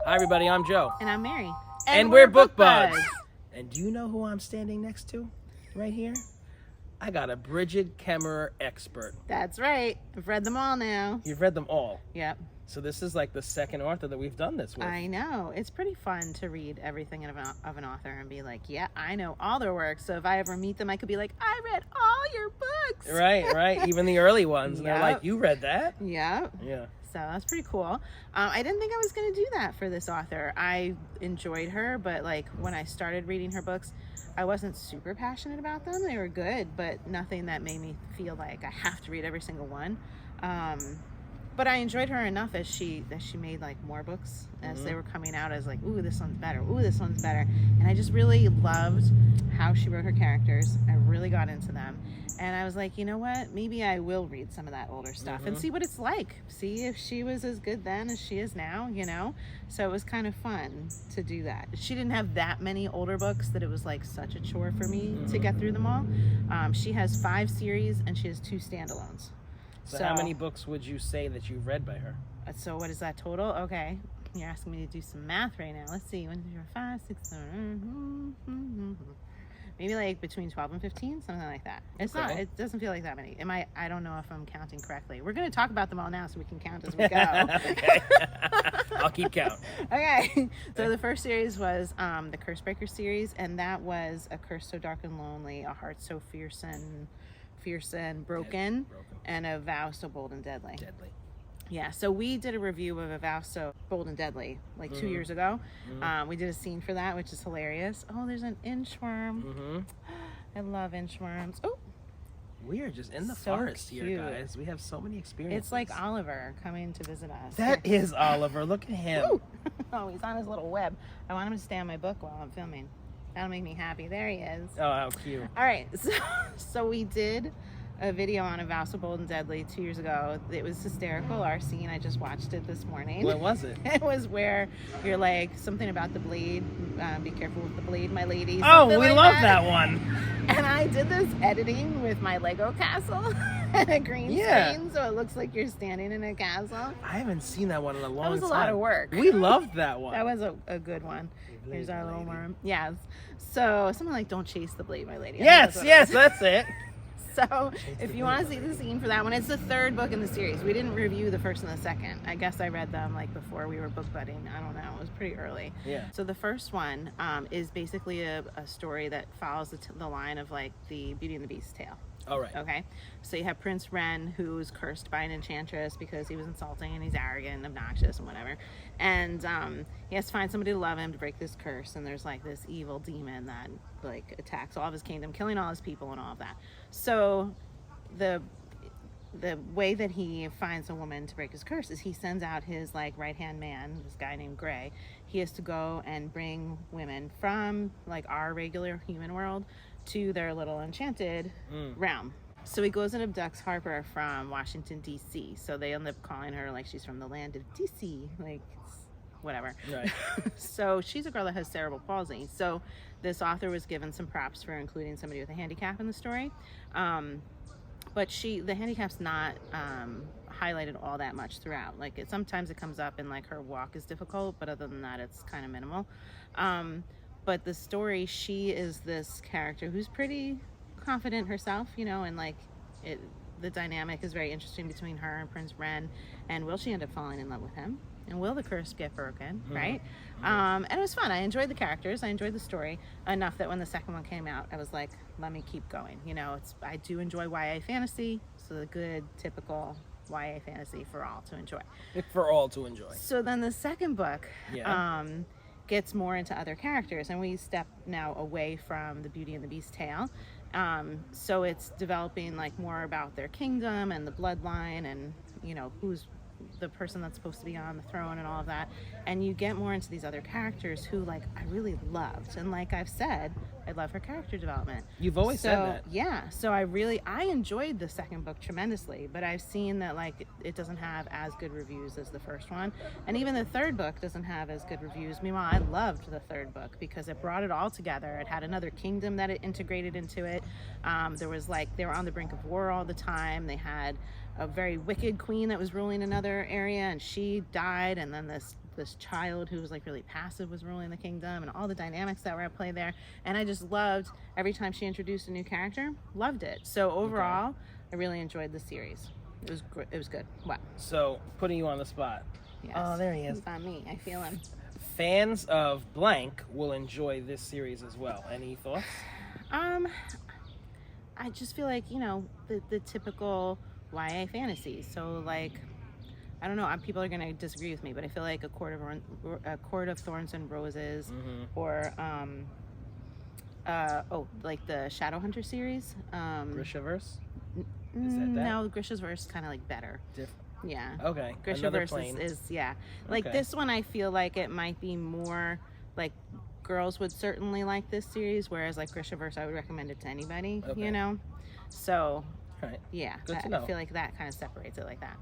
Hi everybody, I'm Joe. And I'm Mary. And we're Book Buds. And do you know who I'm standing next to? Right here? I got a Brigid Kemmerer expert. That's right. I've read them all now. You've read them all? Yep. So this is like the second author that we've done this with. I know. It's pretty fun to read everything of an author and be like, yeah, I know all their work. So if I ever meet them, I could be like, I read all your books. Right. Even the early ones. And Yep. they're like, you read that? Yep. Yeah. So that's pretty cool. I didn't think I was going to do that for this author. I enjoyed her, but like when I started reading her books, I wasn't super passionate about them. They were good, but nothing that made me feel like I have to read every single one. But I enjoyed her enough as she made like more books as they were coming out as like, ooh, this one's better. Ooh, this one's better. And I just really loved how she wrote her characters. I really got into them. And I was like, you know what? Maybe I will read some of that older stuff and see what it's like. See if she was as good then as she is now, you know? So it was kind of fun to do that. She didn't have that many older books that it was like such a chore for me to get through them all. She has 5 series and she has 2 standalones. So how many books would you say that you've read by her? So what is that total? Okay. You're asking me to do some math right now. Let's see. 1, 2, 3, 4, 5, 6, 7, maybe like between 12 and 15, something like that. It's not, it doesn't feel like that many. I don't know if I'm counting correctly. We're going to talk about them all now so we can count as we go. Okay. I'll keep count. Okay. So the first series was the Cursebreaker Series, and that was A Curse So Dark and Lonely, A Heart So Fierce and broken, and A Vow So Bold and Deadly. Yeah, so we did a review of A Vow So Bold and Deadly like 2 years ago. We did a scene for that, which is hilarious. Oh, there's an inchworm. I love inchworms. Oh, we are just in the so forest cute. here, guys. We have so many experiences. It's like Oliver coming to visit us. That is Oliver. Look at him. Oh, he's on his little web. I want him to stay on my book while I'm filming. That'll make me happy. There he is. Oh, how cute. All right, so we did a video on A Vow So Bold and Deadly 2 years ago. It was hysterical, our scene. I just watched it this morning. What was it? It was where you're like, something about the blade. Be careful with the blade, my lady. Oh, we like love that one. And I did this editing with my Lego castle and a green screen, so it looks like you're standing in a castle. I haven't seen that one in a long time. That was a lot of work. We loved that one. That was a good one. Here's our little worm. Yes. So something like, don't chase the blade, my lady. Yes, that's it. So if you want to see the scene for that one, it's the 3rd book in the series. We didn't review the 1st and the 2nd. I guess I read them like before we were book budding. I don't know. It was pretty early. Yeah. So the first one is basically a story that follows the line of like the Beauty and the Beast tale. All right. Okay. So you have Prince Ren, who's cursed by an enchantress because he was insulting and he's arrogant and obnoxious and whatever. And he has to find somebody to love him to break this curse. And there's like this evil demon that like attacks all of his kingdom, killing all his people and all of that. So the way that he finds a woman to break his curse is he sends out his like right-hand man, this guy named Gray. He has to go and bring women from like our regular human world to their little enchanted realm. So he goes and abducts Harper from Washington, D.C. So they end up calling her like she's from the land of D.C. Like, whatever. Right. So she's a girl that has cerebral palsy. So this author was given some props for including somebody with a handicap in the story. But the handicap's not highlighted all that much throughout. Like sometimes it comes up and like her walk is difficult, but other than that, it's kind of minimal. But the story, she is this character who's pretty confident herself, you know, and like the dynamic is very interesting between her and Prince Ren. And will she end up falling in love with him? And will the curse get broken, right? And it was fun. I enjoyed the characters. I enjoyed the story enough that when the second one came out, I was like, let me keep going. You know, I do enjoy YA fantasy, so the good, typical YA fantasy for all to enjoy. For all to enjoy. So then the second book gets more into other characters, and we step now away from the Beauty and the Beast tale. So it's developing like more about their kingdom and the bloodline and, you know, who's the person that's supposed to be on the throne and all of that. And you get more into these other characters who like I really loved. And like I've said, I love her character development. You've always said that. Yeah. So I enjoyed the second book tremendously, but I've seen that like it doesn't have as good reviews as the first one. And even the 3rd book doesn't have as good reviews. Meanwhile, I loved the 3rd book because it brought it all together. It had another kingdom that it integrated into it. There was like, they were on the brink of war all the time. They had a very wicked queen that was ruling another area, and she died, and then this this child who was like really passive was ruling the kingdom, and all the dynamics that were at play there. And I just loved every time she introduced a new character. Loved it. So overall, I really enjoyed the series. It was good. Wow. So, putting you on the spot. Yes. Oh, there he is. He's on me. I feel him. Fans of blank will enjoy this series as well. Any thoughts? I just feel like, the typical YA fantasy. So like, I don't know, people are gonna disagree with me, but I feel like a Court of Thorns and Roses, or like the Shadowhunter series. Grishaverse? Is that? No, Grishaverse is kind of like better. Different. Yeah. Okay. Grishaverse is like this one. I feel like it might be more like girls would certainly like this series, whereas like Grishaverse, I would recommend it to anybody. Okay. So. Right. Yeah, Good to know. I feel like that kind of separates it like that.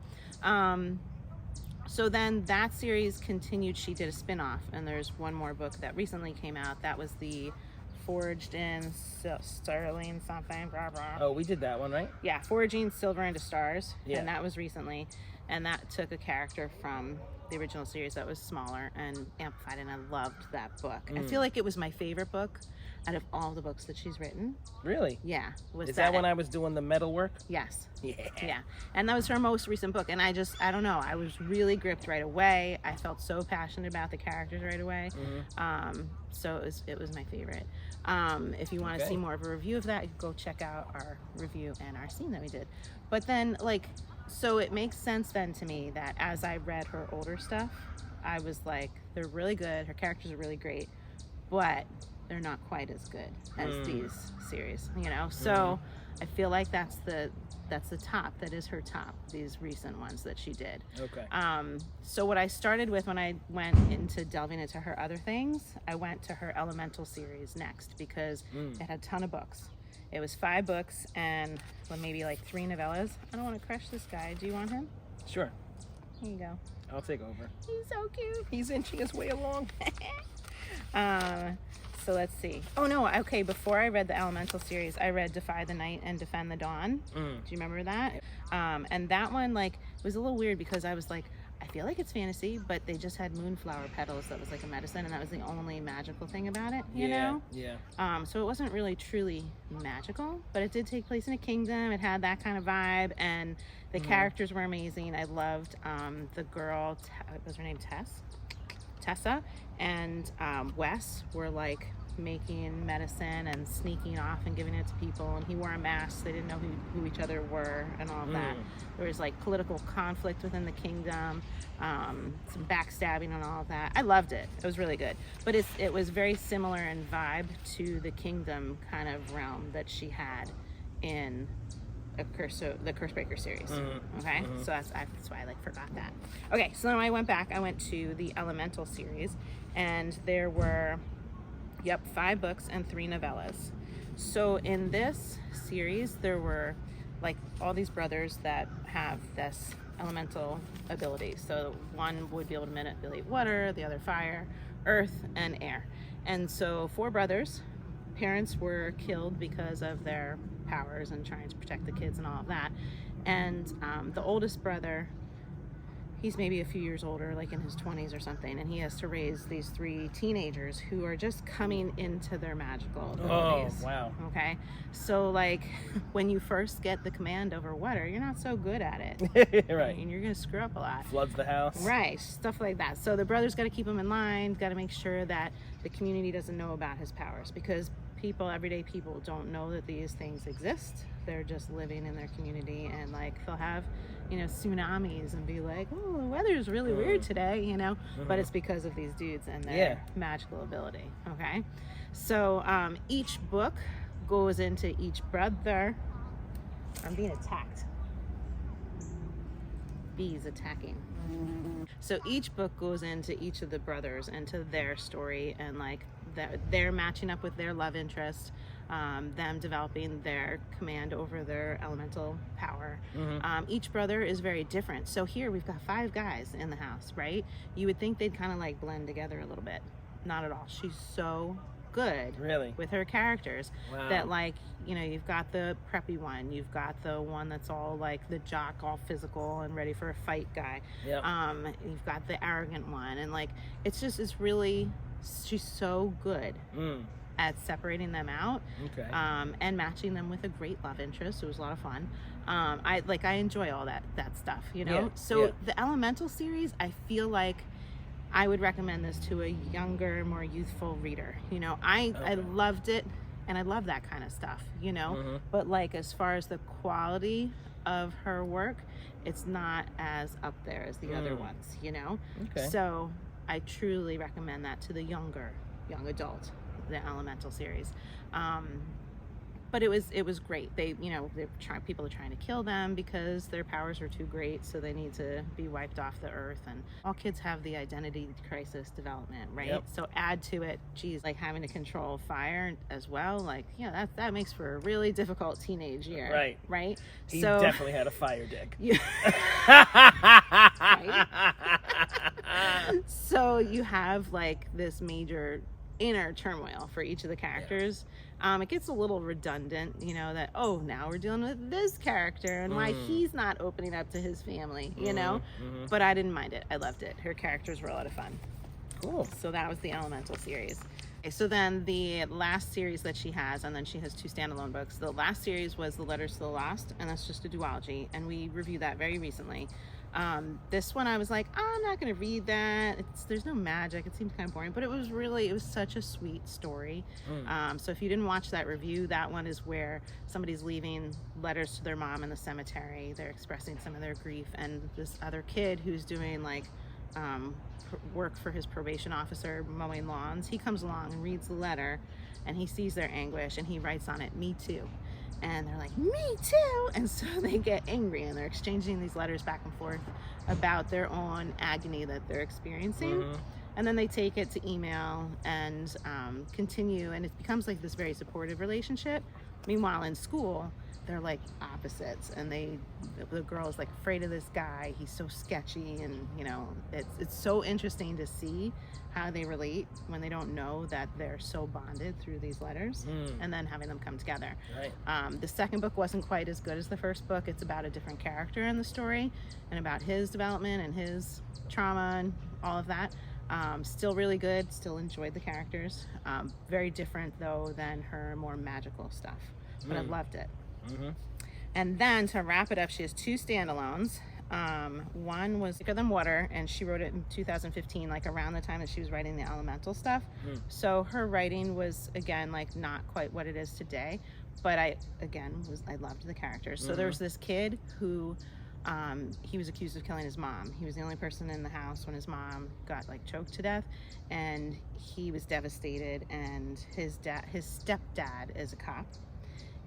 So then that series continued. She did a spin-off, and there's one more book that recently came out. That was the Forged in Sterling something. Blah, blah. Oh, we did that one, right? Yeah, Forging Silver into Stars, Yeah. and that was recently. And that took a character from the original series that was smaller and amplified, and I loved that book. I feel like it was my favorite book out of all the books that she's written. Really? Yeah. Is that when I was doing the metal work? Yes. Yeah. Yeah. And that was her most recent book. And I don't know, I was really gripped right away. I felt so passionate about the characters right away. So it was my favorite. If you want to see more of a review of that, you can go check out our review and our scene that we did. But then, so it makes sense then to me that as I read her older stuff, I was like, they're really good. Her characters are really great, but they're not quite as good as these series, So I feel like that's the top. That is her top. These recent ones that she did. Okay. So what I started with when I went into delving into her other things, I went to her Elemental series next because it had a ton of books. It was 5 books and maybe like 3 novellas. I don't want to crush this guy. Do you want him? Sure. Here you go. I'll take over. He's so cute. He's inching his way along. So let's see. Oh no, okay, before I read the Elemental series, I read Defy the Night and Defend the Dawn. Do you remember that? And that one was a little weird because I was like, I feel like it's fantasy, but they just had moonflower petals that was like a medicine, and that was the only magical thing about it, you know? Yeah. So it wasn't really truly magical, but it did take place in a kingdom. It had that kind of vibe, and the characters were amazing. I loved the girl, what was her name, Tessa, and Wes were like making medicine and sneaking off and giving it to people, and he wore a mask. They didn't know who each other were and all of that. There was like political conflict within the kingdom, some backstabbing and all of that. I loved it. It was really good, but it was very similar in vibe to the kingdom kind of realm that she had in the Cursebreaker series. Okay, so that's why I forgot that. Okay, so then I went back. I went to the Elemental series, and there were 5 books and 3 novellas. So in this series, there were like all these brothers that have this elemental ability. So one would be able to manipulate water, the other fire, earth, and air. And so 4 brothers, parents were killed because of their powers and trying to protect the kids and all of that. And the oldest brother, he's maybe a few years older, like in his 20s or something, and he has to raise these 3 teenagers who are just coming into their magical abilities. Oh, wow. Okay? So, when you first get the command over water, you're not so good at it. Right. And you're going to screw up a lot. Floods the house. Right. Stuff like that. So the brothers got to keep him in line, got to make sure that the community doesn't know about his powers, because everyday people don't know that these things exist. They're just living in their community, and they'll have tsunamis and be like, oh, the weather's really weird today, but it's because of these dudes and their magical ability. Okay, so each book goes into each brother. I'm being attacked. Bees attacking. So each book goes into each of the brothers and to their story, and they're matching up with their love interest, them developing their command over their elemental power. Each brother is very different. So here we've got 5 guys in the house, right? You would think they'd kind of blend together a little bit. Not at all. She's so good Really? with her characters. Wow. That, like, you know, you've got the preppy one, you've got the one that's all like the jock, all physical and ready for a fight guy. Yep. You've got the arrogant one, and like it's really, she's so good at separating them out. Okay. And matching them with a great love interest. It was a lot of fun. I enjoy all that stuff, you know. Yeah, So yeah. the Elemental series, I feel like I would recommend this to a younger, more youthful reader. You know, I loved it, and I love that kind of stuff, you know. But like, as far as the quality of her work, it's not as up there as the other ones, you know. Okay. So I truly recommend that to the young adult, the Elemental series. But it was great. They, you know, people are trying to kill them because their powers are too great, so they need to be wiped off the earth. And all kids have the identity crisis development, right? Yep. So add to it, geez, like having to control fire as well. Like, yeah, that makes for a really difficult teenage year, Right. Right. He So definitely had a fire dick. Yeah. Right? So you have like this major inner turmoil for each of the characters. It gets a little redundant, you know, that, oh, now we're dealing with this character and why he's not opening up to his family, you know. But I didn't mind it. I loved it. Her characters were a lot of fun. Cool. So that was the Elemental series. Okay, so then the last series that she has, and then she has 2 standalone books. The last series was The Letters to the Lost, and that's just a duology, and we reviewed that very recently. This one I was like, oh, I'm not going to read that. There's no magic. It seemed kind of boring, but it was such a sweet story. So if you didn't watch that review, that one is where somebody's leaving letters to their mom in the cemetery. They're expressing some of their grief, and this other kid who's doing like work for his probation officer, mowing lawns, he comes along and reads the letter, and he sees their anguish, and he writes on it, "Me too." And they're like, "Me too." And so they get angry, and they're exchanging these letters back and forth about their own agony that they're experiencing. And then they take it to email and continue, and it becomes like this very supportive relationship. Meanwhile, in school, they're like opposites, and the girl is like afraid of this guy. He's so sketchy, and you know, it's so interesting to see how they relate when they don't know that they're so bonded through these letters, and then having them come together. Right. The second book wasn't quite as good as the first book. It's about a different character in the story, and about his development and his trauma and all of that. Still really good. Still enjoyed the characters. Very different though than her more magical stuff, but I loved it. And then to wrap it up, she has 2 standalones. One was Thicker Than Water, and she wrote it in 2015, like around the time that she was writing the Elemental stuff. So her writing was, again, like not quite what it is today, but I loved the characters. So there was this kid who he was accused of killing his mom. He was the only person in the house when his mom got like choked to death, and he was devastated, and his stepdad is a cop.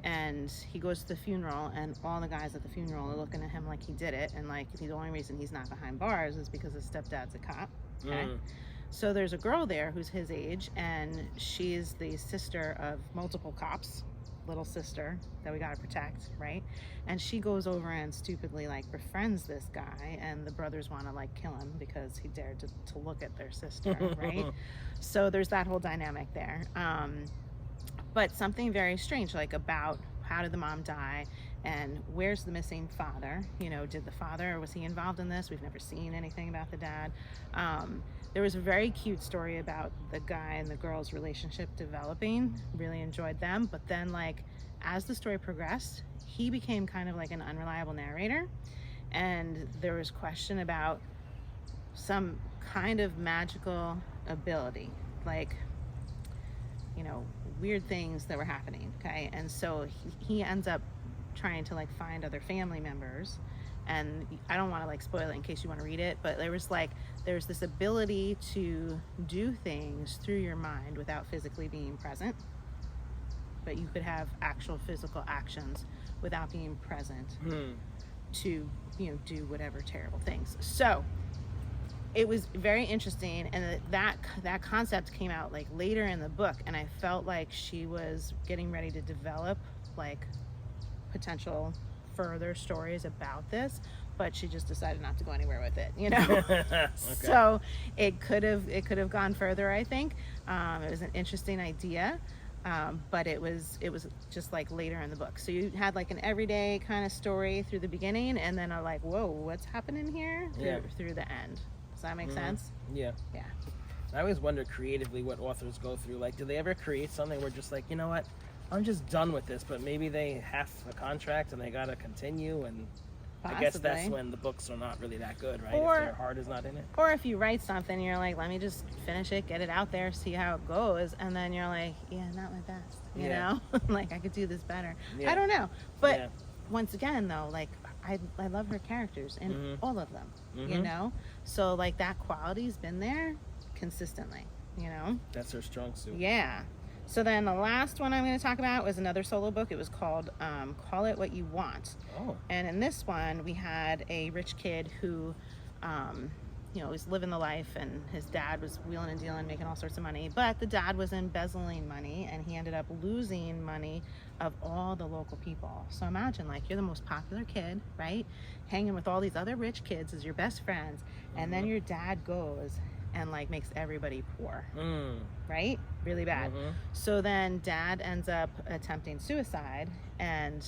And he goes to the funeral, and all the guys at the funeral are looking at him like he did it, and like the only reason he's not behind bars is because his stepdad's a cop. Okay. So there's a girl there who's his age, and she's the sister of multiple cops, little sister that we gotta protect, right? And she goes over and stupidly like befriends this guy, and the brothers want to like kill him because he dared to look at their sister, right? So there's that whole dynamic there. But something very strange, like about how did the mom die, and where's the missing father? You know, did the father, was he involved in this? We've never seen anything about the dad. There was a very cute story about the guy and the girl's relationship developing. Really enjoyed them. But then, like, as the story progressed, he became kind of like an unreliable narrator, and there was question about some kind of magical ability, like, you know, weird things that were happening. Okay. And so he ends up trying to like find other family members, and I don't want to like spoil it in case you want to read it, but there's this ability to do things through your mind without physically being present, but you could have actual physical actions without being present to, you know, do whatever terrible things. So it was very interesting, and that concept came out like later in the book, and I felt like she was getting ready to develop like potential further stories about this, but she just decided not to go anywhere with it, you know. Okay. So it could have gone further, I think. It was an interesting idea, but it was just like later in the book. So you had like an everyday kind of story through the beginning, and then like, whoa, what's happening here through the end. Does that make sense? Yeah. Yeah. I always wonder creatively what authors go through. Like, do they ever create something where just like, you know what, I'm just done with this, but maybe they have a contract and they got to continue, and Possibly. I guess that's when the books are not really that good, right? Or, if their heart is not in it. Or if you write something, you're like, let me just finish it, get it out there, see how it goes, and then you're like, yeah, not my best, you know? Like, I could do this better. Yeah. I don't know. But once again, though, like, I love her characters in all of them, you know? So, like, that quality's been there consistently, you know? That's her strong suit. Yeah. So then the last one I'm going to talk about was another solo book. It was called Call It What You Want. Oh. And in this one, we had a rich kid who, you know, was living the life, and his dad was wheeling and dealing, making all sorts of money. But the dad was embezzling money, and he ended up losing money of all the local people. So imagine, like, you're the most popular kid, right? Hanging with all these other rich kids as your best friends, and then your dad goes and like makes everybody poor, right? Really bad. So then dad ends up attempting suicide and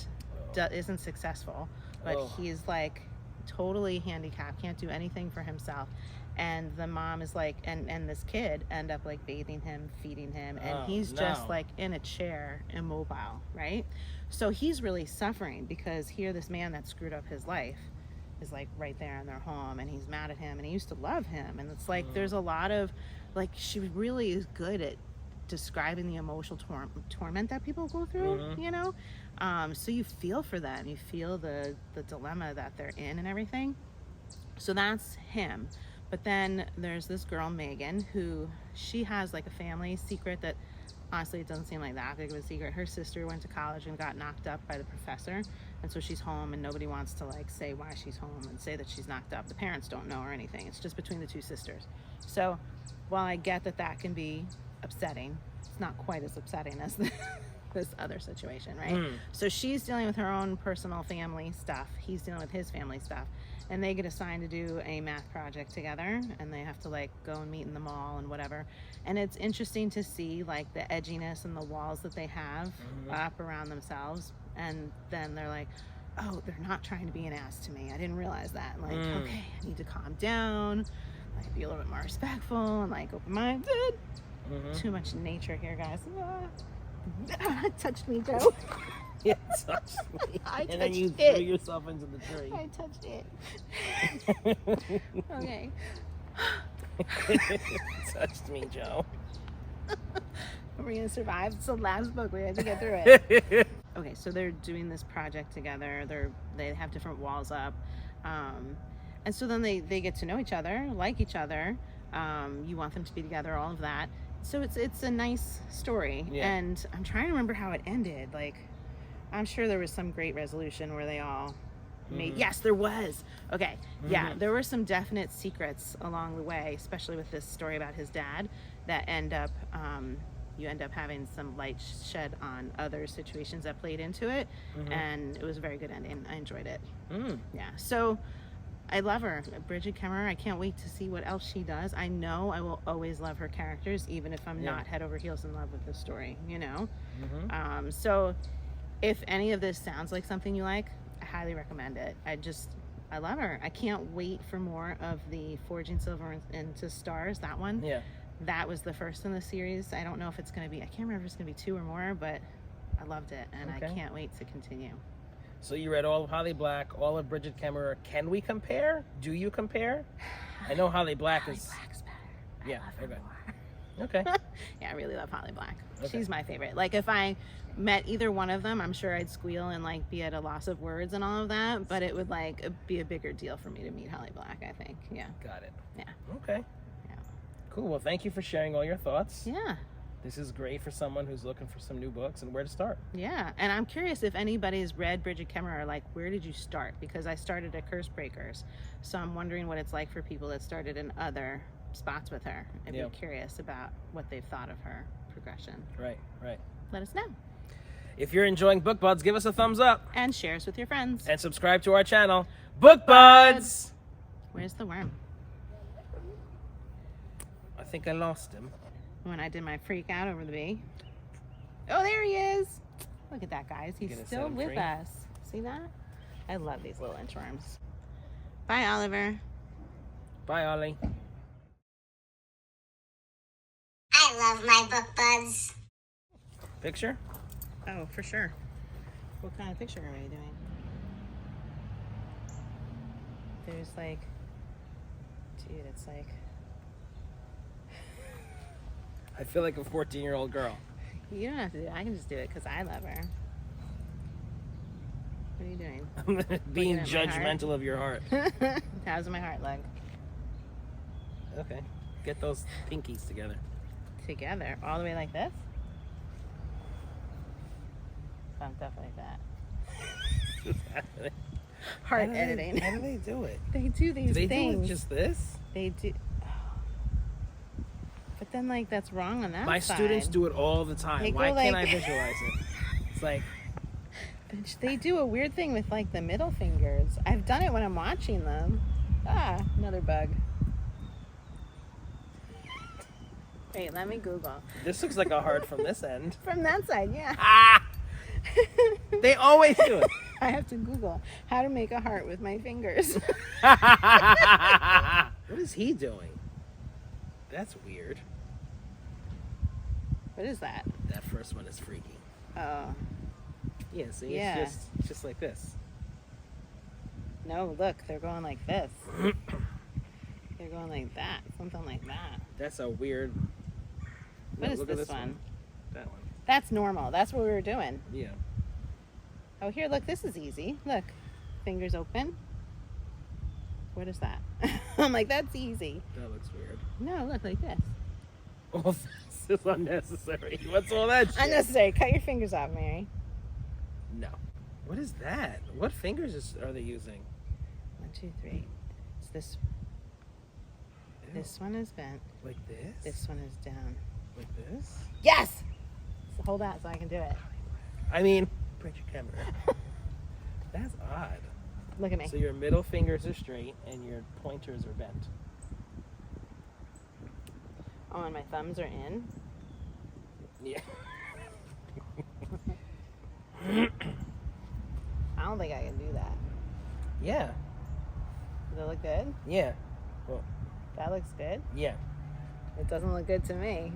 isn't successful, but he's like totally handicapped, can't do anything for himself. And the mom is like, and this kid end up like bathing him, feeding him, and he's just like in a chair, immobile, right? So he's really suffering because here this man that screwed up his life is like right there in their home, and he's mad at him, and he used to love him, and it's like there's a lot of like, she really is good at describing the emotional torment that people go through, you know. So you feel for them, you feel the dilemma that they're in and everything. So that's him. But then there's this girl Megan, who she has like a family secret that honestly it doesn't seem like that big of a secret. Her sister went to college and got knocked up by the professor, and so she's home, and nobody wants to like say why she's home and say that she's knocked up. The parents don't know or anything. It's just between the two sisters. So while I get that can be upsetting, it's not quite as upsetting as this other situation, right? So she's dealing with her own personal family stuff, he's dealing with his family stuff, and they get assigned to do a math project together, and they have to like go and meet in the mall and whatever. And it's interesting to see like the edginess and the walls that they have up around themselves, and then they're like, oh, they're not trying to be an ass to me, I didn't realize that. Like, okay, I need to calm down, like be a little bit more respectful and like open-minded. Too much nature here, guys. Touched me, Joe. It touched me. And then you threw yourself into the tree. I touched it. Okay. It touched me, Joe. Are we gonna survive? It's the last book. We have to get through it. Okay, so they're doing this project together. They have different walls up, and so then they get to know each other, like each other. You want them to be together, all of that. So it's a nice story, and I'm trying to remember how it ended. Like, I'm sure there was some great resolution where they all made. Yes, there was. Okay, yeah, there were some definite secrets along the way, especially with this story about his dad, that you end up having some light shed on other situations that played into it, and it was a very good ending. I enjoyed it. Yeah, so I love her, Brigid Kemmerer. I can't wait to see what else she does. I know I will always love her characters, even if I'm not head over heels in love with the story, you know? So if any of this sounds like something you like, I highly recommend it. I love her. I can't wait for more of the Forging Silver into Stars, that one. Yeah. That was the first in the series. I don't know if it's going to be, I can't remember if it's going to be 2 or more, but I loved it, and I can't wait to continue. So you read all of Holly Black, all of Brigid Kemmerer. Can we compare? Do you compare? I know Holly Black is... Holly Black's better. Yeah, I love her more. Okay. Yeah, I really love Holly Black. Okay. She's my favorite. Like, if I met either one of them, I'm sure I'd squeal and like be at a loss of words and all of that, but it would like be a bigger deal for me to meet Holly Black, I think. Yeah. Got it. Yeah. Okay. Yeah. Cool. Well, thank you for sharing all your thoughts. Yeah. This is great for someone who's looking for some new books and where to start. Yeah, and I'm curious if anybody's read Brigid Kemmerer, like, where did you start? Because I started at Cursebreakers, so I'm wondering what it's like for people that started in other spots with her. I'd be curious about what they've thought of her progression. Right, right. Let us know. If you're enjoying Book Buds, give us a thumbs up. And share us with your friends. And subscribe to our channel, Book Buds! Where's the worm? I think I lost him. When I did my freak out over the bee. Oh, there he is. Look at that, guys. He's still with us. See that? I love these little inchworms. Bye, Oliver. Bye, Ollie. I love my Book Buds. Picture? Oh, for sure. What kind of picture are we doing? There's like, dude, it's like. I feel like a 14-year-old girl. You don't have to do it. I can just do it because I love her. What are you doing? I'm being judgmental of your heart. How's my heart look? Okay. Get those pinkies together. Together? All the way like this? Bumped up like that. What's happening? Heart editing. How do they do it? They do these Do they things. do it just this? They do. But then, like, that's wrong on that My side. students do it all the time. They Why go can't like- I visualize it? It's like, They do a weird thing with, like, the middle fingers. I've done it when I'm watching them. Ah, another bug. Wait, let me Google. this looks like a heart from this end. From that side, yeah. Ah! They always do it. I have to Google how to make a heart with my fingers. What is he doing? That's weird. What is that? That first one is freaky. Oh, Yeah, see, Yeah. it's just like this. no, look, they're going like this. They're going like that, something like that. That's a weird. What is look at this one? That one. That's normal. That's what we were doing. Yeah. Oh, here, look, this is easy. Look, fingers open. What is that? I'm like, that's easy. That looks weird. No, look, like this. All this is unnecessary. What's all that shit? Unnecessary. Cut your fingers off, Mary. No. What is that? What fingers are they using? 1, 2, 3. It's this. Ew. This one is bent. Like this? This one is down. Like this? Yes! So hold that so I can do it. I mean, Brigid Kemmerer. That's odd. Look at me. So your middle fingers are straight and your pointers are bent. Oh, and my thumbs are in. Yeah. I don't think I can do that. Yeah. Does it look good? Yeah. That looks good. Yeah. It doesn't look good to me.